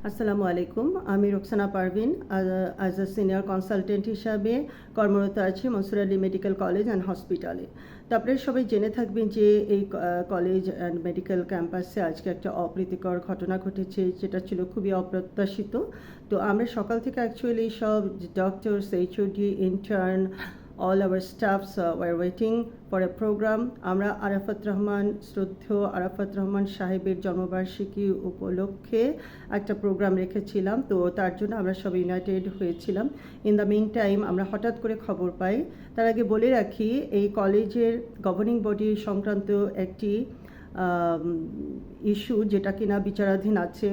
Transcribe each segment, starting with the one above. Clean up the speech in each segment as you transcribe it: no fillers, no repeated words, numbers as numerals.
আসসালামু আলাইকুম। আমি Roksana Parvin as a senior consultant হিসাবে কর্মরত আছি Mansur Ali medical college and হসপিটালে। তো আপনারা সবাই জেনে থাকবেন যে এই কলেজ অ্যান্ড মেডিকেল ক্যাম্পাসে আজকে একটা অপ্রীতিকর ঘটনা ঘটেছে, যেটা ছিল খুবই অপ্রত্যাশিত। তো আমরা সকাল থেকে অ্যাকচুয়ালি সব doctors, HOD, intern, all our staffs were waiting for a program. আমরা শ্রদ্ধেয় আরাফাত রহমান সাহেবের জন্মবার্ষিকী উপলক্ষে একটা প্রোগ্রাম রেখেছিলাম। তো তার জন্য আমরা সব ইউনাইটেড হয়েছিলাম। ইন দ্য মিন টাইম আমরা হঠাৎ করে খবর পাই। তার আগে বলে রাখি, এই কলেজের গভর্নিং বডি সংক্রান্ত একটি ইস্যু, যেটা কিনা বিচারাধীন আছে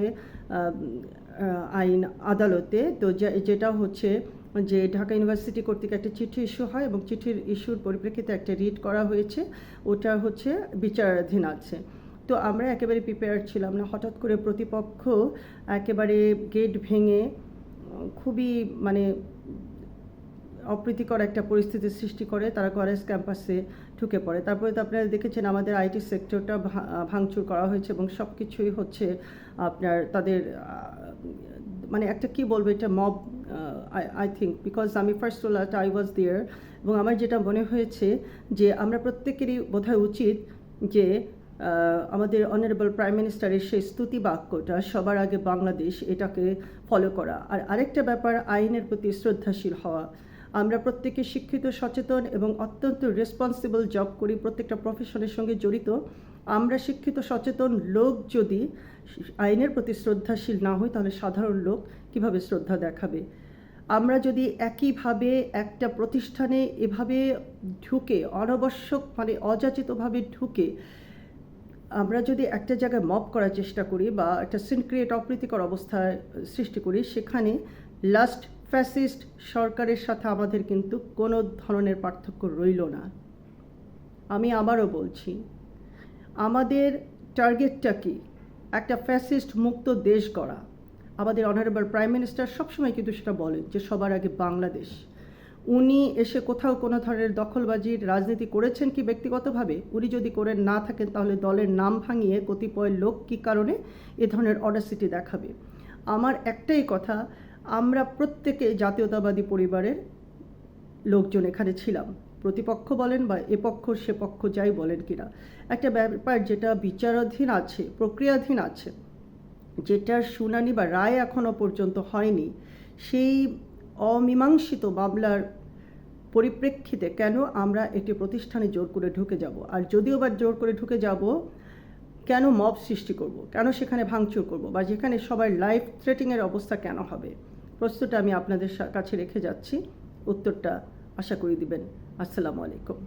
আইন আদালতে। তো যেটা হচ্ছে যে ঢাকা ইউনিভার্সিটি কর্তৃক একটা চিঠি ইস্যু হয় এবং চিঠির ইস্যুর পরিপ্রেক্ষিতে একটা রিট করা হয়েছে, ওটা হচ্ছে বিচারাধীন আছে। তো আমরা একেবারে প্রিপেয়ার ছিলাম না। হঠাৎ করে প্রতিপক্ষ একেবারে গেট ভেঙে খুবই অপ্রীতিকর একটা পরিস্থিতির সৃষ্টি করে। তারা কলেজ ক্যাম্পাসে ঢুকে পড়ে। তারপরে তো আপনারা দেখেছেন আমাদের আইটি সেক্টরটা ভাঙচুর করা হয়েছে এবং সব কিছুই হচ্ছে আপনার তাদের একটা কি বলবো, এটা মব আই থিঙ্ক, বিকজ আমি ফার্স্ট আই ওয়াজ দেয়ার। এবং আমার যেটা মনে হয়েছে যে আমরা প্রত্যেকেরই বোধহয় উচিত যে আমাদের অনারেবল প্রাইম মিনিস্টারের সেই স্তুতি বাক্যটা, সবার আগে বাংলাদেশ, এটাকে ফলো করা। আর আরেকটা ব্যাপার, আইনের প্রতি শ্রদ্ধাশীল হওয়া। আমরা প্রত্যেকে শিক্ষিত, সচেতন এবং অত্যন্ত রেসপন্সিবল জব করি, প্রত্যেকটা প্রফেশনের সঙ্গে জড়িত। আমরা শিক্ষিত সচেতন লোক যদি আইনের প্রতি শ্রদ্ধাশীল না হই, তাহলে সাধারণ লোক কিভাবে শ্রদ্ধা দেখাবে? আমরা যদি একইভাবে একটা প্রতিষ্ঠানে এভাবে ঢুকে অনাবশ্যক অযাচিতভাবে ঢুকে আমরা যদি একটা জায়গায় মব করার চেষ্টা করি বা একটা সিন ক্রিয়েট, অপ্রীতিকর অবস্থায় সৃষ্টি করি, সেখানে লাস্ট ফ্যাসিস্ট সরকারের সাথে আমাদের কিন্তু কোনো ধরনের পার্থক্য রইল না। আমি আবারও বলছি, আমাদের টার্গেটটা কি? একটা ফ্যাসিস্ট মুক্ত দেশ গড়া। আমাদের অনারেবল প্রাইম মিনিস্টার সবসময় কিন্তু সেটা বলেন যে সবার আগে বাংলাদেশ। উনি এসে কোথাও কোনো ধরনের দখলবাজির রাজনীতি করেছেন কি ব্যক্তিগতভাবে? উনি যদি করে না থাকেন, তাহলে দলের নাম ভাঙিয়ে কতিপয় লোক কী কারণে এ ধরনের অডাসিটি দেখাবে? আমার একটাই কথা, আমরা প্রত্যেকে জাতীয়তাবাদী পরিবারের লোকজন এখানে ছিলাম। প্রতিপক্ষ বলেন বা এ পক্ষ সে পক্ষ যাই বলেন কিনা, একটা ব্যাপার যেটা বিচারাধীন আছে, প্রক্রিয়াধীন আছে, যেটার শুনানি বা রায় এখনও পর্যন্ত হয়নি, সেই অমীমাংসিত মামলার পরিপ্রেক্ষিতে কেন আমরা একটি প্রতিষ্ঠানে জোর করে ঢুকে যাব? আর যদিও বা জোর করে ঢুকে যাব, কেন মব সৃষ্টি করব? কেন সেখানে ভাঙচুর করব? বা যেখানে সবার লাইফ থ্রেটিংয়ের অবস্থা কেন হবে? প্রশ্নটা আমি আপনাদের কাছে রেখে যাচ্ছি, উত্তরটা আশা করি দিবেন। আসসালামু আলাইকুম।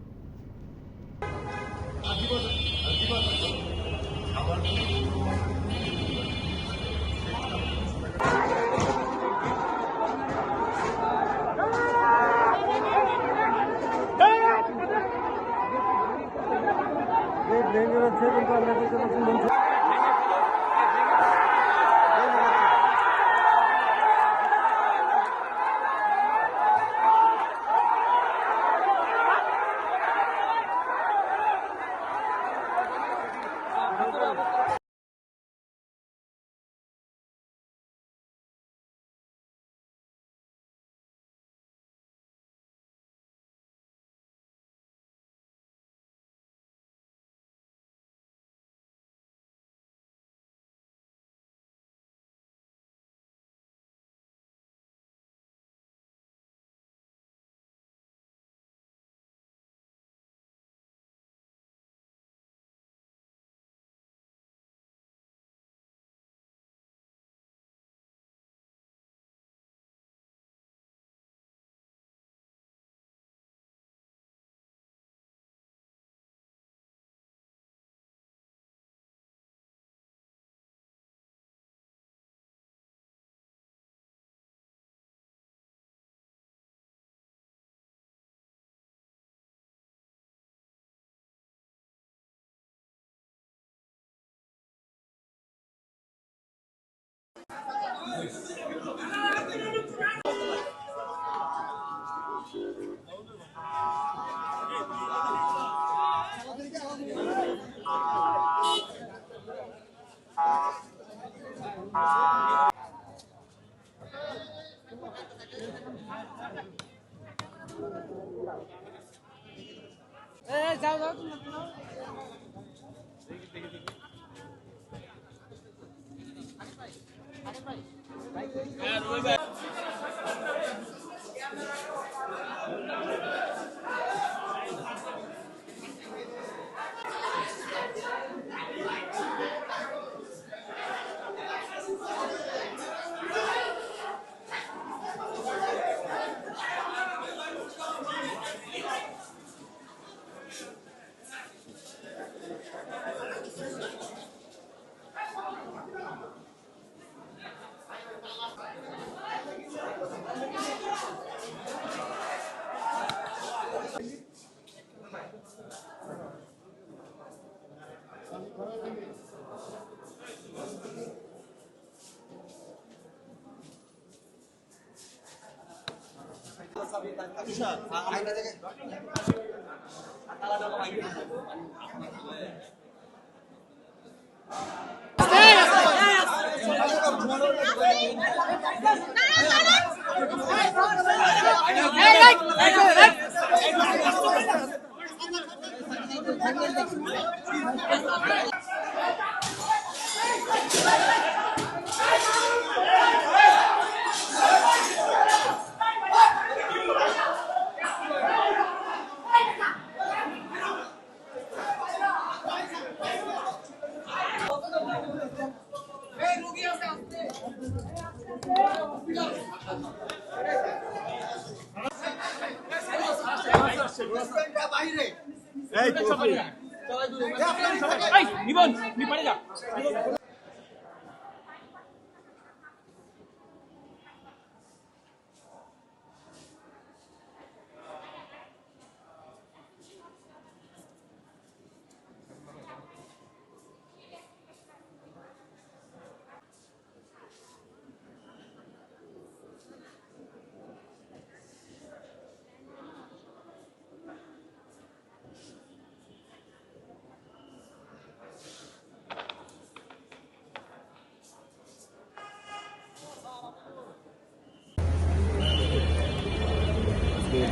নিবন নি পারে যা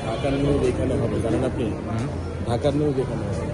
ঢাকার নিউজ এখানে হবে জানেন আপনি? ঢাকার নিউজ এখানে হবে।